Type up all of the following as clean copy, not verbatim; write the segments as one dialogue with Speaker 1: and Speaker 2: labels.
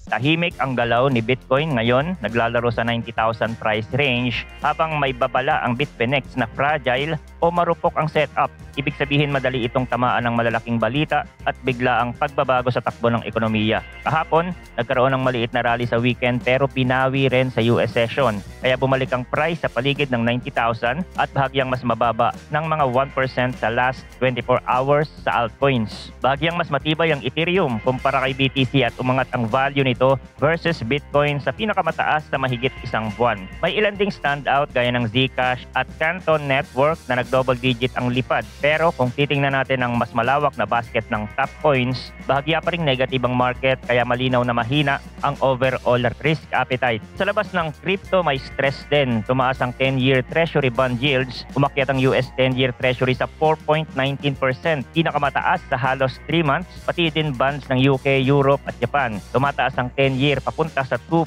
Speaker 1: Tahimik ang galaw ni Bitcoin ngayon, naglalaro sa 90,000 price range habang may babala ang Bitfinex na fragile o marupok ang setup. Ibig sabihin madali itong tamaan ng malalaking balita at bigla ang pagbabago sa takbo ng ekonomiya. Kahapon, nagkaroon ng maliit na rally sa weekend pero pinawi rin sa US session. Kaya bumalik ang price sa paligid ng 90,000 at bahagyang mas mababa ng mga 1% sa last 24 hours sa altcoins. Bahagyang mas matibay ang Ethereum kumpara kay BTC at umangat ang value nito versus Bitcoin sa pinakamataas sa mahigit isang buwan. May ilan ding standout gaya ng Zcash at Canton Network na nag-double digit ang lipad. Pero kung titingnan natin ang mas malawak na basket ng top coins, bahagya pa ring negative ang market kaya malinaw na mahina ang overall risk appetite. Sa labas ng crypto may stress din. Tumaas ang 10-year treasury bond yields. Umakyat ang US 10-year treasury sa 4.19%, pinakamataas sa halos 3 months, pati din bonds ng UK, Europe at Japan. Tumataas ang 10-year papunta sa 2%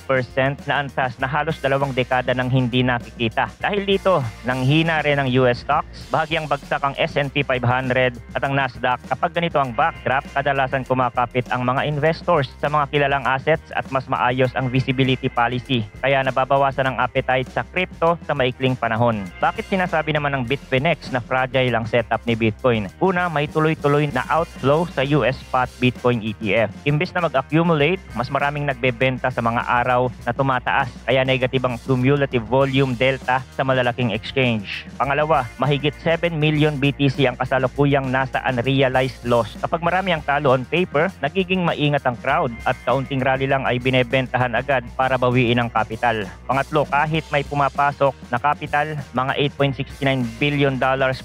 Speaker 1: na antas na halos 2 dekada nang hindi nakikita. Dahil dito, nanghina rin ang US stocks, bahagyang bagsak ang S&P 500 at ang Nasdaq. Kapag ganito ang backdrop, kadalasan kumakapit ang mga investors sa mga kilalang assets at mas maayos ang visibility policy. Kaya nababawasan ang appetite sa crypto sa maikling panahon. Bakit sinasabi naman ng Bitfinex na fragile ang setup ni Bitcoin? Una, may tuloy-tuloy na outflow sa US spot Bitcoin ETF. Imbes na mag-accumulate, mas maraming nagbebenta sa mga araw na tumataas. Kaya negative ang cumulative volume delta sa malalaking exchange. Pangalawa, mahigit 7 million BTC ang kasalukuyang nasa unrealized loss. Kapag marami ang talo on paper, nagiging maingat ang crowd at kaunting rally lang ay binebentahan agad para bawiin ang capital. Pangatlo, kahit may pumapasok na capital, mga $8.69 billion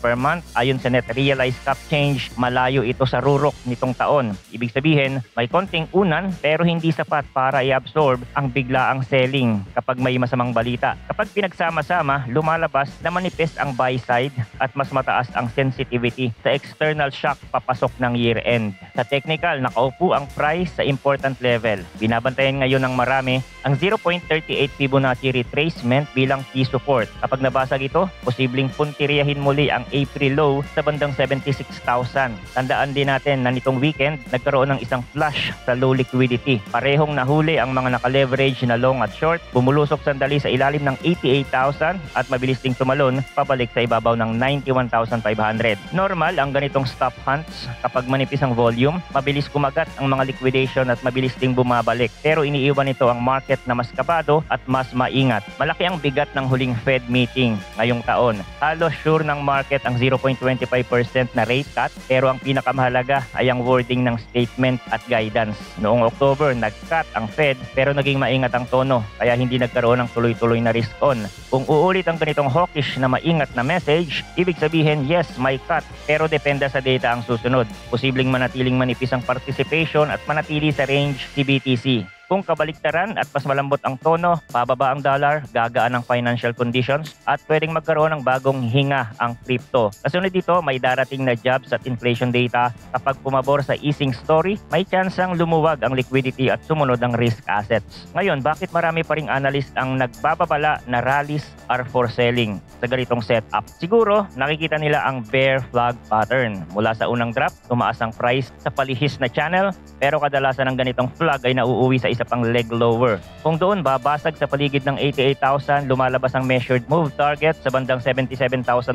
Speaker 1: per month ayon sa net realized cap change, malayo ito sa rurok nitong taon. Ibig sabihin, may konting unan pero hindi sapat para i-absorb ang biglaang selling kapag may masamang balita. Kapag pinagsama-sama, lumalabas na manifest ang buy side at mas mataas ang sensitivity sa external shock papasok ng year-end. Sa technical, nakaupo ang price sa important level. Binabantayan ngayon ng marami ang 0.38 Fibonacci retracement bilang key support. Kapag nabasag ito, posibleng puntiryahin muli ang April low sa bandang 76,000. Tandaan din natin na nitong weekend, nagkaroon ng isang flush sa low liquidity. Parehong nahuli ang mga naka-leverage na long at short, bumulusok sandali sa ilalim ng 88,000 at mabilis ding tumalon pabalik sa ibabaw ng 91,500. Normal ang ganitong stop hunts kapag manipis ang volume, mabilis kumagat ang mga liquidation at mabilis ding bumabalik. Pero iniiwan nito ang market na mas kabado at mas maingat. Malaki ang bigat ng huling Fed meeting ngayong taon. Halos sure ng market ang 0.25% na rate cut pero ang pinakamahalaga ay ang wording ng statement at guidance. Noong October, nag-cut ang Fed pero naging maingat ang tono kaya hindi nagkaroon ng tuloy-tuloy na risk on. Kung uulit ang ganitong hawkish na maingat na message, ibig sabihin yes, may cut pero depende sa data ang susunod. Posibleng manatiling manipis ang participation at manatili sa range si BTC. Kung kabaliktaran at mas malambot ang tono, pababa ang dollar, gagaan ang financial conditions at pwedeng magkaroon ng bagong hinga ang crypto. Kasunod dito, may darating na jobs at inflation data. Kapag pumabor sa easing story, may tsansang lumuwag ang liquidity at sumunod ang risk assets. Ngayon, bakit marami pa ring analyst ang nagbababala na rallies are for selling sa ganitong setup? Siguro, nakikita nila ang bear flag pattern. Mula sa unang drop, tumaas ang price sa palihis na channel, pero kadalasan ng ganitong flag ay nauuwi sa isa pang leg lower. Kung doon babasag sa paligid ng 88,000, lumalabas ang measured move target sa bandang 77,100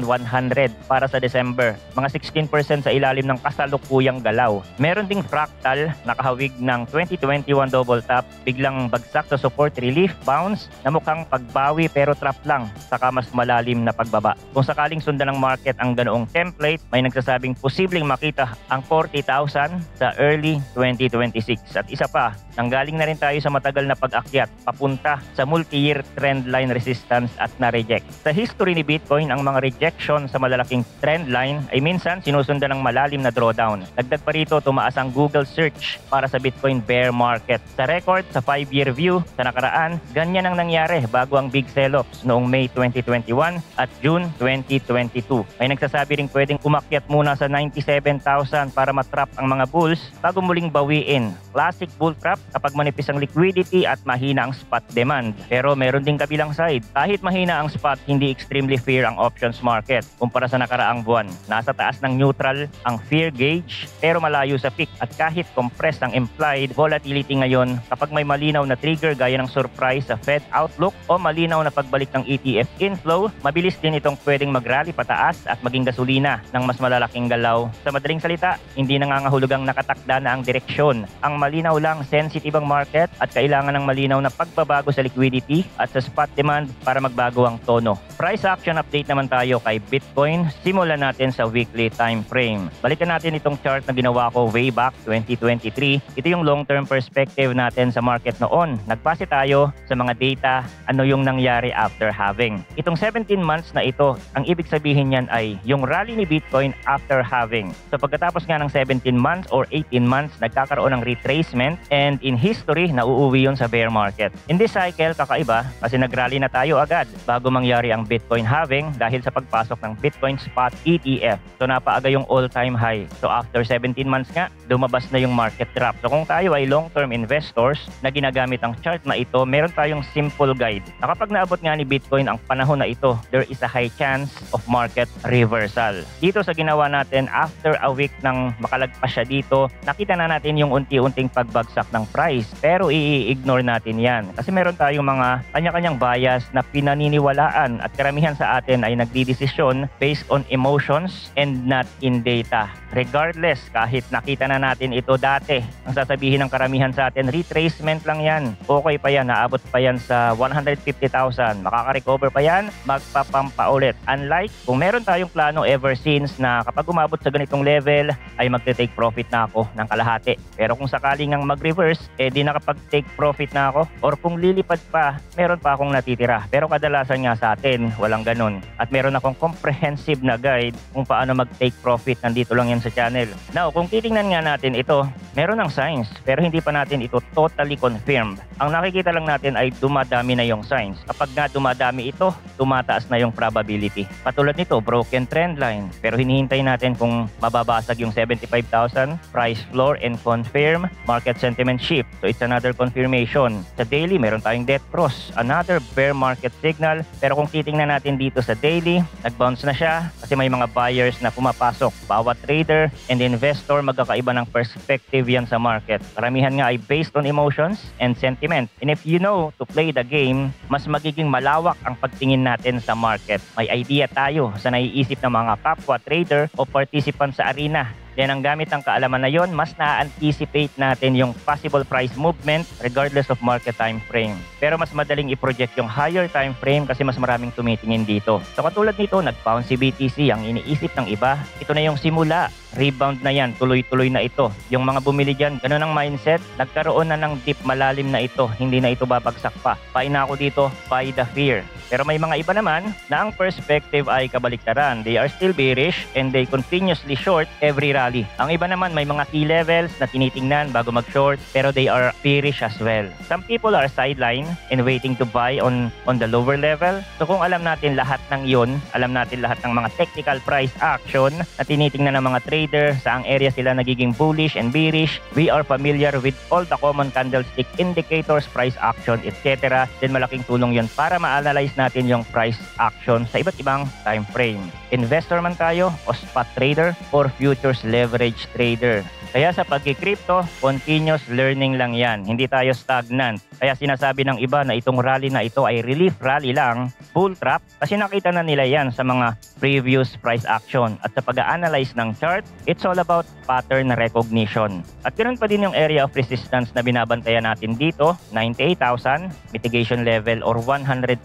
Speaker 1: para sa December. Mga 16% sa ilalim ng kasalukuyang galaw. Meron ding fractal nakahawig ng 2021 double top, biglang bagsak sa support relief bounce na mukhang pagbawi pero trap lang, saka mas malalim na pagbaba. Kung sakaling sundan ng market ang ganoong template, may nagsasabing posibleng makita ang 40,000 sa early 2026. At isa pa, nanggaling na rin tayo sa matagal na pag-akyat papunta sa multi-year trend line resistance at na-reject. Sa history ni Bitcoin, ang mga rejection sa malalaking trend line ay minsan sinusundan ng malalim na drawdown. Dagdag pa rito, tumaas ang Google search para sa Bitcoin bear market. Sa record, sa 5-year view, sa nakaraan, ganyan ang nangyari bago ang big sell-offs noong May 2021 at June 2022. May nagsasabi ring pwedeng umakyat muna sa 97,000 para matrap ang mga bulls bago muling bawiin. Classic bull trap kapag manipis manipis ang liquidity at mahina ang spot demand. Pero meron ding kabilang side. Kahit mahina ang spot, hindi extremely fear ang options market kumpara sa nakaraang buwan. Nasa taas ng neutral ang fear gauge pero malayo sa peak, at kahit compressed ang implied volatility ngayon, kapag may malinaw na trigger gaya ng surprise sa Fed outlook o malinaw na pagbalik ng ETF inflow, mabilis din itong pwedeng mag-rally pataas at maging gasolina ng mas malalaking galaw. Sa madaling salita, hindi nangangahulugang nakatakda na ang direksyon. Ang malinaw lang, sensitive ang market at kailangan ng malinaw na pagbabago sa liquidity at sa spot demand para magbago ang tono. Price action update naman tayo kay Bitcoin. Simulan natin sa weekly time frame. Balikan natin itong chart na ginawa ko way back 2023. Ito yung long-term perspective natin sa market noon. Nagbase tayo sa mga data, ano yung nangyari after halving. Itong 17 months na ito, ang ibig sabihin niyan ay yung rally ni Bitcoin after halving. So pagkatapos nga ng 17 months or 18 months, nagkakaroon ng retracement, and in history, nauuwi yun sa bear market. In this cycle, kakaiba kasi nag-rally na tayo agad bago mangyari ang Bitcoin halving dahil sa pagpasok ng Bitcoin Spot ETF. So napaaga yung all-time high. So after 17 months nga, lumabas na yung market drop. So kung tayo ay long-term investors na ginagamit ang chart na ito, meron tayong simple guide na kapag naabot nga ni Bitcoin ang panahon na ito, there is a high chance of market reversal. Dito sa ginawa natin, after a week nang makalagpas siya dito, nakita na natin yung unti-unting pagbagsak ng price. Pero i-ignore natin yan kasi meron tayong mga kanya-kanyang bias na pinaniniwalaan at karamihan sa atin ay nagdidesisyon based on emotions and not in data. Regardless, kahit nakita na natin ito dati, ang sasabihin ng karamihan sa atin, retracement lang yan. Okay pa yan, naabot pa yan sa 150,000. Makaka-recover pa yan, magpapampa ulit. Unlike kung meron tayong plano ever since na kapag umabot sa ganitong level, ay magte-take profit na ako ng kalahati. Pero kung sakaling ang mag-reverse, di nakapag-take profit na ako. Or kung lilipad pa, meron pa akong natitira. Pero kadalasan nga sa atin, walang ganun. At meron akong comprehensive na guide kung paano mag-take profit. Nandito lang yan sa channel. Now, kung titingnan nga natin ito, meron ng signs, pero hindi pa natin ito totally confirmed. Ang nakikita lang natin ay dumadami na yung signs. Kapag nga dumadami ito, tumataas na yung probability. Patulad nito, broken trend line. Pero hinihintay natin kung mababasag yung 75,000, price floor and confirm, market sentiment shift. So it's another confirmation. Sa daily, meron tayong death cross, another bear market signal. Pero kung titingnan natin dito sa daily, nag-bounce na siya kasi may mga buyers na pumapasok. Bawat trader and investor magkakaiba ng perspective yan sa market. Karamihan nga ay based on emotions and sentiment. And if you know to play the game, mas magiging malawak ang pagtingin natin sa market. May idea tayo sa naiisip ng mga kapwa trader o participant sa arena. Then ang gamit ng kaalaman na yon, mas na-anticipate natin yung possible price movement regardless of market time frame. Pero mas madaling i-project yung higher time frame kasi mas maraming tumitingin dito. So katulad nito, nag-bounce si BTC, ang iniisip ng iba, ito na yung simula. Rebound na yan, tuloy-tuloy na ito. Yung mga bumili dyan, ganun ang mindset, nagkaroon na ng dip malalim na ito, hindi na ito babagsak pa. Buy na ako dito, buy the fear. Pero may mga iba naman na ang perspective ay kabaliktaran. They are still bearish and they continuously short every rally. Ang iba naman may mga key levels na tinitingnan bago mag-short pero they are bearish as well. Some people are sideline and waiting to buy on the lower level. So kung alam natin lahat ng yun, alam natin lahat ng mga technical price action na tinitingnan ng mga trader, saang area sila nagiging bullish and bearish, we are familiar with all the common candlestick indicators, price action, etc. Then malaking tulong yun para ma-analyze natin yung price action sa iba't ibang time frame. Investor man tayo o spot trader or futures leverage trader. Kaya sa pagki-crypto, continuous learning lang yan. Hindi tayo stagnant. Kaya sinasabi ng iba na itong rally na ito ay relief rally lang, bull trap, kasi nakita na nila yan sa mga previous price action. At sa pag-a-analyze ng chart, it's all about pattern recognition. At ganoon pa din yung area of resistance na binabantayan natin dito, 98,000, mitigation level or 108,000.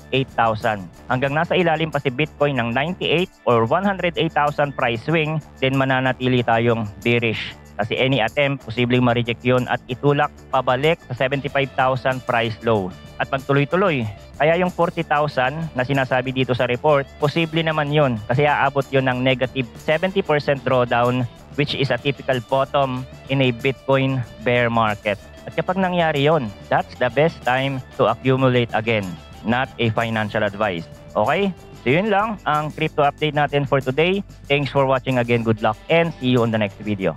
Speaker 1: Hanggang nasa ilalim pa si Bitcoin ng 98 or 108,000 price swing, then mananatili tayong bearish. Kasi any attempt, posibleng ma-reject yun at itulak pabalik sa 75,000 price low. At magtuloy-tuloy. Kaya yung 40,000 na sinasabi dito sa report, posible naman yun kasi aabot yun ng negative 70% drawdown, which is a typical bottom in a Bitcoin bear market. At kapag nangyari yun, that's the best time to accumulate again, not a financial advice. Okay? So yun lang ang crypto update natin for today. Thanks for watching again. Good luck and see you on the next video.